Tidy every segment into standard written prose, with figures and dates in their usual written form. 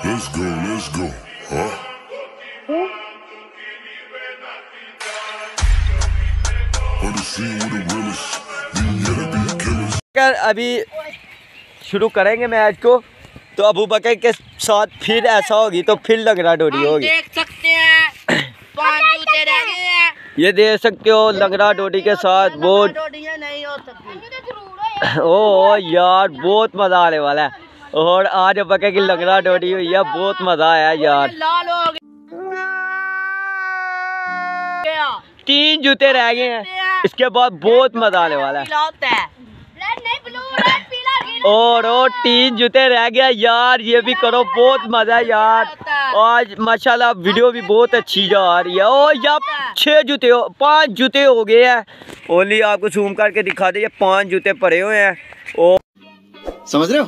Let's go, huh? On the scene with the realest, you be the killers. अभी शुरू करेंगे match को, तो अबू बकर के साथ फिर ऐसा होगी तो फिर लंगड़ा डोरी होगी। देख सकते हैं 5 जूते रह गए हैं। ये देख सकते हो लंगड़ा डोरी के साथ वो नहीं हो सकती। ओ यार बहुत मजा आने वाला है। और आज बकर की लंगड़ा डोरी हुई है, बहुत मजा आया यार। लाल हो गया। 3 जूते रह गए हैं, इसके बाद बहुत मजा आने वाला है। और 3 जूते रह गया यार, ये भी करो, बहुत मजा है यार। आज माशाल्लाह वीडियो भी बहुत अच्छी जा रही है। ओ यार 5 जूते हो गए हैं। ओनली आपको जूम करके दिखा दे, 5 जूते पड़े हुए हैं। और समझ रहे हो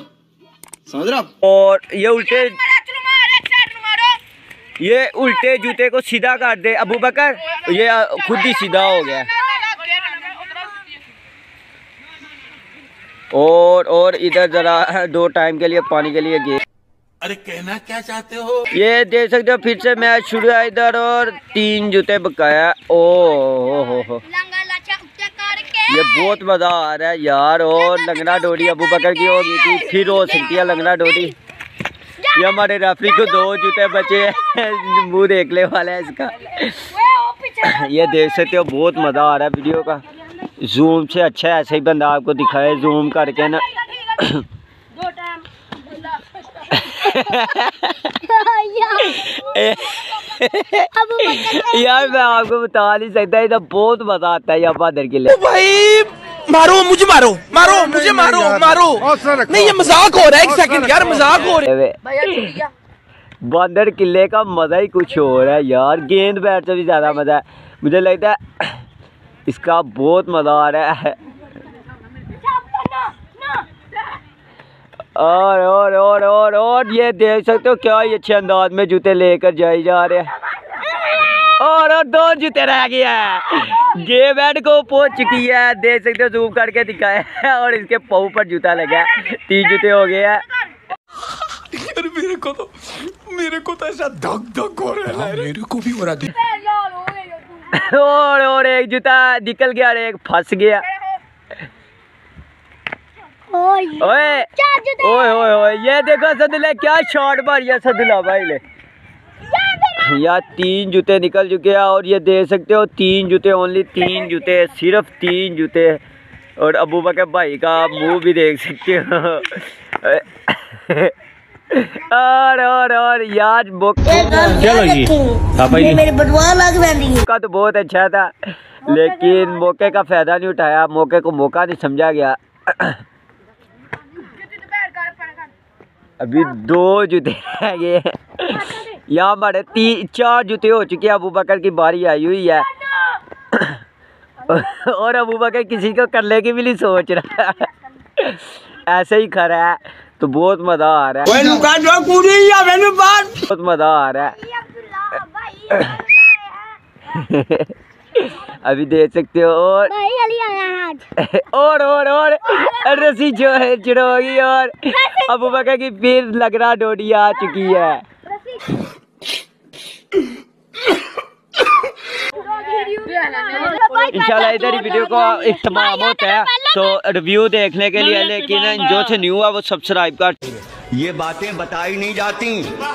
आप? और ये उल्टे जूते को सीधा कर दे अबू बकर, ये खुद ही सीधा हो गया। और इधर जरा 2 टाइम के लिए पानी के लिए गए। अरे कहना क्या चाहते हो? ये देख सकते हो फिर से मैच शुरू है इधर, और 3 जूते बकाया। हो ये बहुत मजा आ रहा है यार। और लंगड़ा डोरी अबू बकर की होगी थी, फिर हो सकती है लंगड़ा डोरी। ये हमारे रेफरी को 2 जूते बचे हैं, मुंह देखने वाला है इसका। ये देख सकते हो बहुत मजा आ रहा है वीडियो का। जूम से अच्छा है, ऐसे ही बंदा आपको दिखाए जूम करके ना। यार मैं आपको बता नहीं सकता, इधर बहुत मजा आता है यहाँ बहादुर के लिए। भाई मारो मुझे, मुझे मारो। नहीं ये मजाक हो रहा है, 1 सेकंड यार, मजाक हो रहा है। बहादुर किले का मजा ही कुछ और है यार। गेंद बैट से भी ज्यादा मजा है, मुझे लगता है इसका बहुत मजा आ रहा है। और ये देख सकते हो क्या ही अच्छे अंदाज में जूते लेकर जाए जा रहे हैं। और 2 जूते रह गए हैं, गेम एंड को पहुंच चुकी है। देख सकते हो जूम करके दिखाया है, और इसके पाँव पर जूता लगा है। 3 जूते हो गए हैं। यार मेरे को तो ऐसा धक हो रहा है। मेरे को भी हो रहा है। और 1 जूता निकल गया और 1 फंस गया। ओए ये देखो सदुल्ला क्या शॉट मारिया सदुल्ला भाई ने यार। 3 जूते निकल चुके हैं, और ये देख सकते हो 3 जूते, ओनली 3 जूते, सिर्फ 3 जूते। और अबू बकर भाई का मुंह भी देख सकते हो। और यार मौका तो बहुत अच्छा था, लेकिन मौके का फायदा नहीं उठाया, मौके को मौका नहीं समझा गया। अभी 2 जूते रह गए हैं। यहाँ हमारे 4 जूते हो चुके हैं। अबू बकर की बारी आई हुई है। और अबू बकर किसी को करने की भी नहीं सोच रहा, ऐसे ही खड़ा है। तो बहुत मजा आ रहा है, बहुत मजा आ रहा है। अभी देख सकते हो। और रस्सी जो है चिड़ोगी, और अबू बकर की फिर लंगड़ा डोरी आ चुकी है। इंशाल्लाह इधर ही वीडियो का इख्तिताम होता है। तो रिव्यू देखने के लिए, लेकिन जो से न्यू है वो सब्सक्राइब कर। ये बातें बताई नहीं जाती,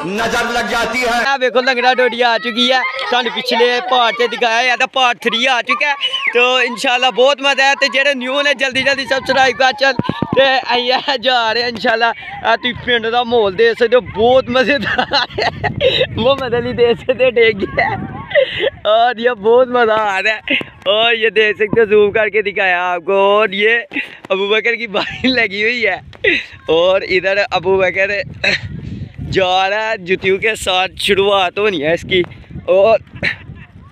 नजर लग जाती है। देखो लंगड़ा डोरी आ चुकी है, तुम पिछले पार्ट से दिखाया या तो पार्ट 3 आ चुका है। तो इंशाल्लाह बहुत मजा है। तो जेडे न्यू ने जल्दी सब्सक्राइब कर चल ते आइया जा रहे हैं इंशाल्लाह। तुम पिंड का माहौल देख सकते हो, बहुत मजेदार है। वो मदली देख सकते डेग गया, और ये बहुत मजा आ रहा है। और ये देख सकते हो जूम करके दिखाया आपको। और ये अबू बकर की बारी लगी हुई है, और इधर अबू बकर जा रहा है जूतियों के साथ। शुरुआत होनी है इसकी। और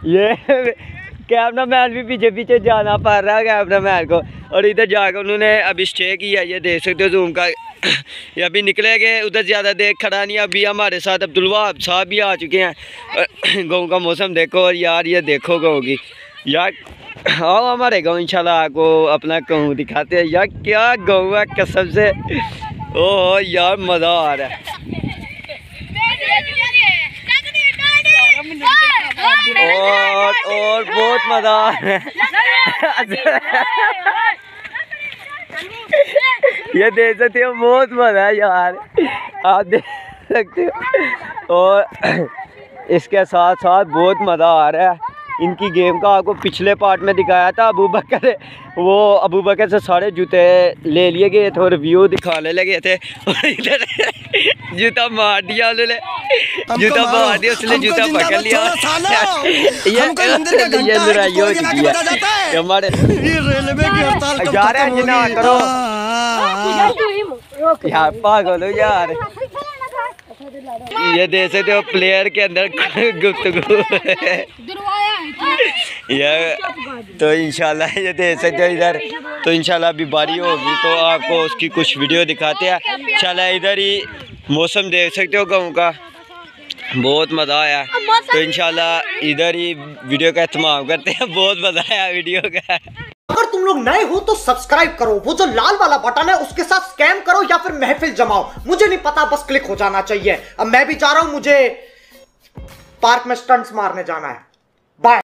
ये कैमरा मैन भी पीछे जाना पड़ रहा है कैमरा मैन को। और इधर जाकर उन्होंने अभी स्टे किया, ये देख सकते हो जूम का। ये अभी निकले गए, उधर ज़्यादा देख खड़ा नहीं। अभी हमारे साथ अब्दुल वहाब साहब भी आ चुके हैं। गाँव का मौसम देखो, और यार ये देखो गाँव की यार। आओ हमारे गाँव इंशाल्लाह आपको अपना गाँव दिखाते हैं। यार क्या गाँव है कसम से। ओह यार मज़ा आ रहा है। और बहुत मजा आ रहा है। ये देख सकते हो बहुत मजा है यार, आप देख सकते हो। और इसके साथ साथ बहुत मज़ा आ रहा है इनकी गेम का। आपको पिछले पार्ट में दिखाया था अबू बकर से सारे जूते ले लिए गए थे और रिव्यू दिखाने लगे थे और इधर जूता मार दिया उन्होंने, जूता मार दिया उसने, जूता पकड़ लिया। ये लड़ाई हो चुकी है हमारे। जा रहे हैं ना करो यार, पागल हो यार। ये देख सकते हो प्लेयर के अंदर गुफ्तगू ये तो इंशाल्लाह ये देख सकते हो इधर। तो इंशाल्लाह अभी बारी होगी तो आपको उसकी कुछ वीडियो दिखाते हैं। इंशाल्लाह इधर ही मौसम देख सकते हो गाँव का, बहुत मज़ा आया। तो इंशाल्लाह इधर ही वीडियो का एहतमाम करते हैं, बहुत मज़ा आया वीडियो का। अगर तुम लोग नए हो तो सब्सक्राइब करो, वो जो लाल वाला बटन है उसके साथ स्कैम करो या फिर महफिल जमाओ, मुझे नहीं पता, बस क्लिक हो जाना चाहिए। अब मैं भी जा रहा हूं, मुझे पार्क में स्टंट्स मारने जाना है। बाय।